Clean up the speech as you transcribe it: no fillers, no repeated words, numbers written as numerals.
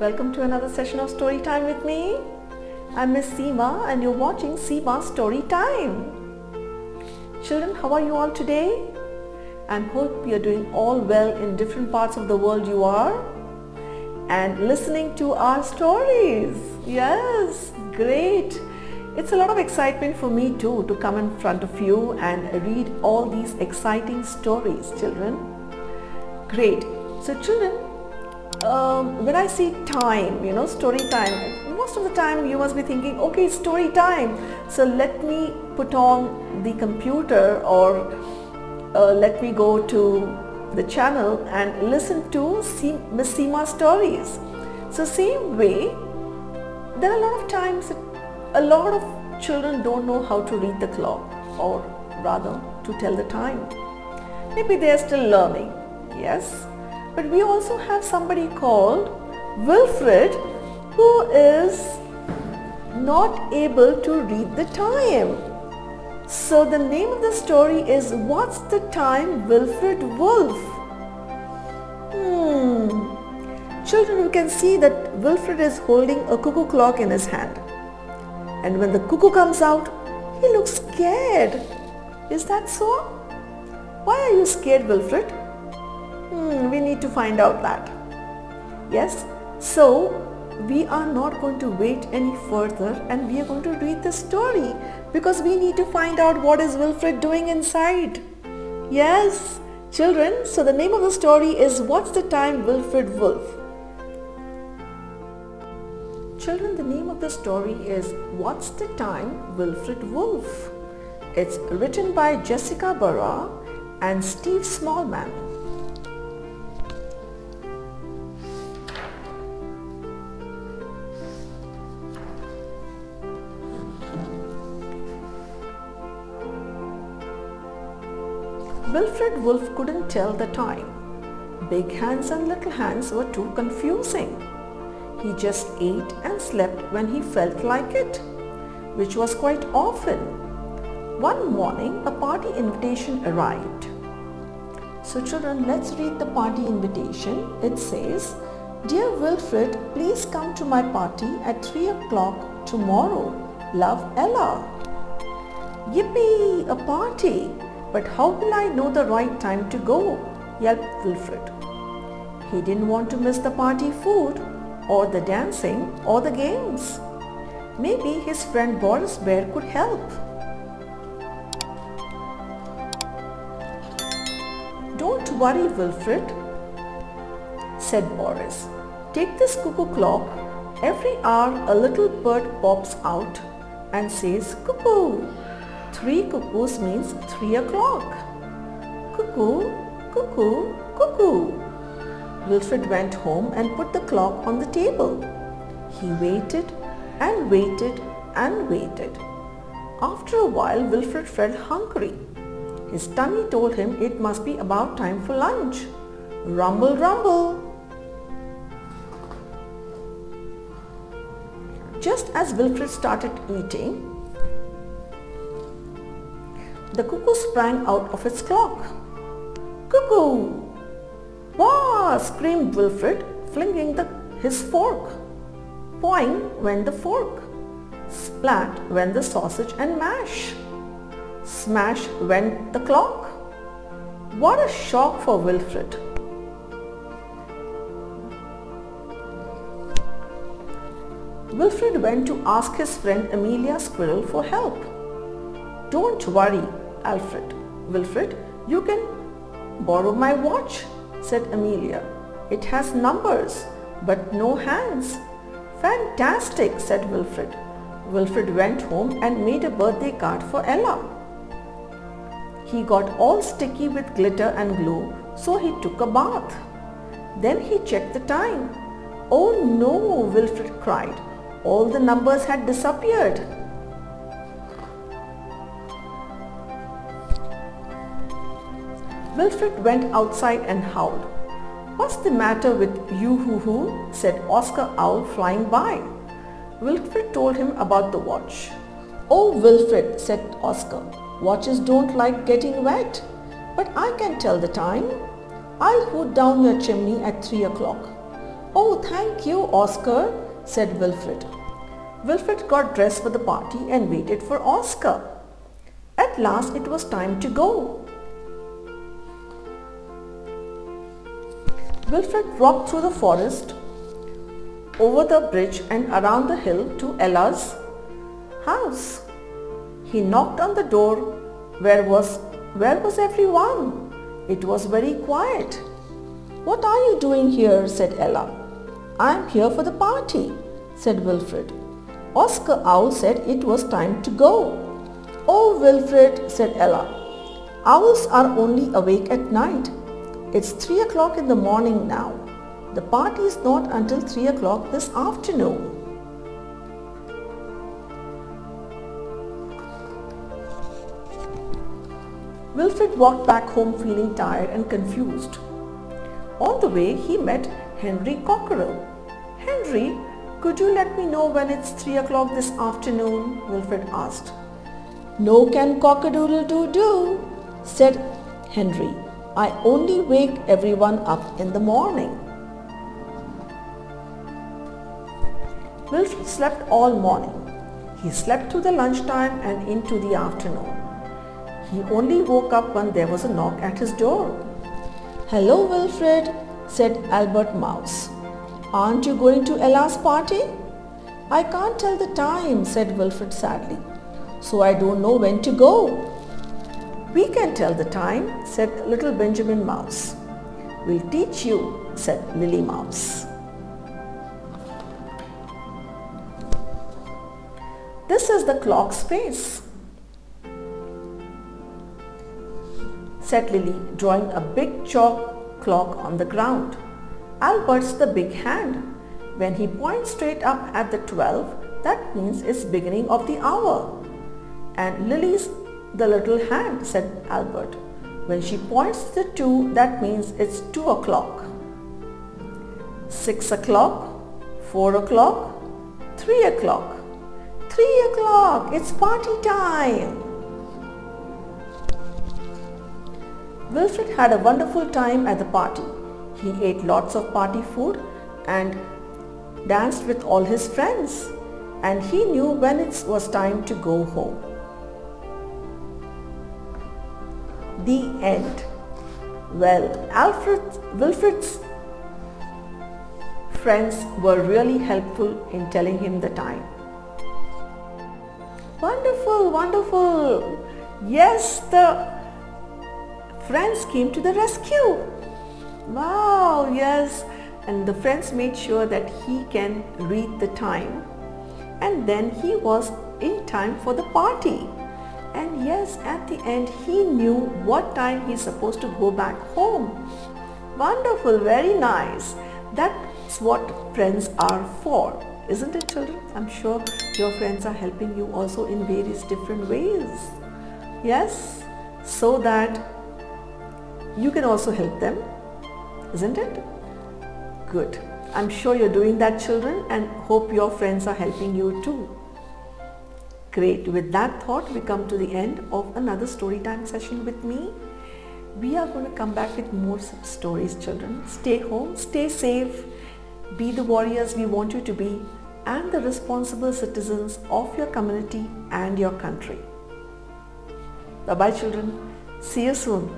Welcome to another session of Storytime with me. I'm Miss Seema and you're watching Seema Storytime. Children, how are you all today? I hope you're doing all well in different parts of the world you are and listening to our stories. Yes, great. It's a lot of excitement for me too to come in front of you and read all these exciting stories, children. Great. So children, when I see time, story time, most of the time you must be thinking, okay, it's story time. So let me put on the computer or let me go to the channel and listen to Miss Seema stories. So same way, there are a lot of times that a lot of children don't know how to read the clock, or rather to tell the time. Maybe they are still learning, yes. But we also have somebody called Wilfred who is not able to read the time. So the name of the story is What's the Time, Wilfred Wolf? Children, you can see that Wilfred is holding a cuckoo clock in his hand. And when the cuckoo comes out, he looks scared. Is that so? Why are you scared, Wilfred? We need to find out that. Yes, so we are not going to wait any further and we are going to read the story because we need to find out what is Wilfred doing inside. Yes, children, so the name of the story is What's the Time, Wilfred Wolf? Children, the name of the story is What's the Time, Wilfred Wolf? It's written by Jessica Barrah and Steve Smallman. Wilfred Wolf couldn't tell the time. Big hands and little hands were too confusing. He just ate and slept when he felt like it, which was quite often. One morning, a party invitation arrived. So children, let's read the party invitation. It says, "Dear Wilfred, please come to my party at 3 o'clock tomorrow. Love, Ella." Yippee, a party! But how will I know the right time to go? Yelped Wilfred. He didn't want to miss the party food, or the dancing, or the games. Maybe his friend Boris Bear could help. Don't worry, Wilfred, said Boris. Take this cuckoo clock. Every hour a little bird pops out and says cuckoo. 3 cuckoos means 3 o'clock. Cuckoo, cuckoo, cuckoo. Wilfred went home and put the clock on the table. He waited and waited and waited. After a while, Wilfred felt hungry. His tummy told him it must be about time for lunch. Rumble, rumble. Just as Wilfred started eating, the cuckoo sprang out of its clock. Cuckoo! Wah! Screamed Wilfred, flinging his fork. Poing went the fork. Splat went the sausage and mash. Smash went the clock. What a shock for Wilfred! Wilfred went to ask his friend Amelia Squirrel for help. Don't worry, Wilfred, you can borrow my watch, said Amelia. It has numbers, but no hands. Fantastic, said Wilfred. Wilfred went home and made a birthday card for Ella. He got all sticky with glitter and glue, so he took a bath. Then he checked the time. Oh no, Wilfred cried. All the numbers had disappeared. Wilfred went outside and howled. What's the matter with you, hoo-hoo? Said Oscar Owl flying by. Wilfred told him about the watch. Oh, Wilfred, said Oscar, watches don't like getting wet, but I can tell the time. I'll hoot down your chimney at 3 o'clock. "Oh, thank you, Oscar," said Wilfred. Wilfred got dressed for the party and waited for Oscar. At last it was time to go. Wilfred walked through the forest, over the bridge and around the hill to Ella's house. He knocked on the door. Where was everyone? It was very quiet. "What are you doing here?" said Ella. "I am here for the party," said Wilfred. Oscar Owl said it was time to go. "Oh, Wilfred," said Ella, "owls are only awake at night. It's 3 o'clock in the morning now. The party is not until 3 o'clock this afternoon." Wilfred walked back home feeling tired and confused. On the way, he met Henry Cockerel. "Henry, could you let me know when it's 3 o'clock this afternoon?" Wilfred asked. "No can cock-a-doodle-doo-doo," said Henry. "I only wake everyone up in the morning." Wilfred slept all morning. He slept through the lunchtime and into the afternoon. He only woke up when there was a knock at his door. "Hello, Wilfred," said Albert Mouse. "Aren't you going to Ella's party?" "I can't tell the time," said Wilfred sadly, "so I don't know when to go." "We can tell the time," said little Benjamin Mouse. "We'll teach you," said Lily Mouse. "This is the clock's face," said Lily, drawing a big chalk clock on the ground. "Albert's the big hand. When he points straight up at the 12, that means it's beginning of the hour." "And Lily's the little hand," said Albert. "When she points to the 2, that means it's 2 o'clock. 6 o'clock, 4 o'clock, 3 o'clock. 3 o'clock, it's party time." Wilfred had a wonderful time at the party. He ate lots of party food and danced with all his friends, and he knew when it was time to go home. The end. Well, Wilfred's friends were really helpful in telling him the time. Wonderful, wonderful. Yes, the friends came to the rescue. Wow, yes. And the friends made sure that he can read the time. And then he was in time for the party. And yes, at the end, he knew what time he's supposed to go back home. Wonderful, very nice. That's what friends are for, isn't it, children? I'm sure your friends are helping you also in various different ways. Yes, so that you can also help them, isn't it? Good. I'm sure you're doing that, children, and hope your friends are helping you too. Great. With that thought, we come to the end of another story time session with me. We are going to come back with more stories, children. Stay home, stay safe, be the warriors we want you to be, and the responsible citizens of your community and your country. Bye-bye, children. See you soon.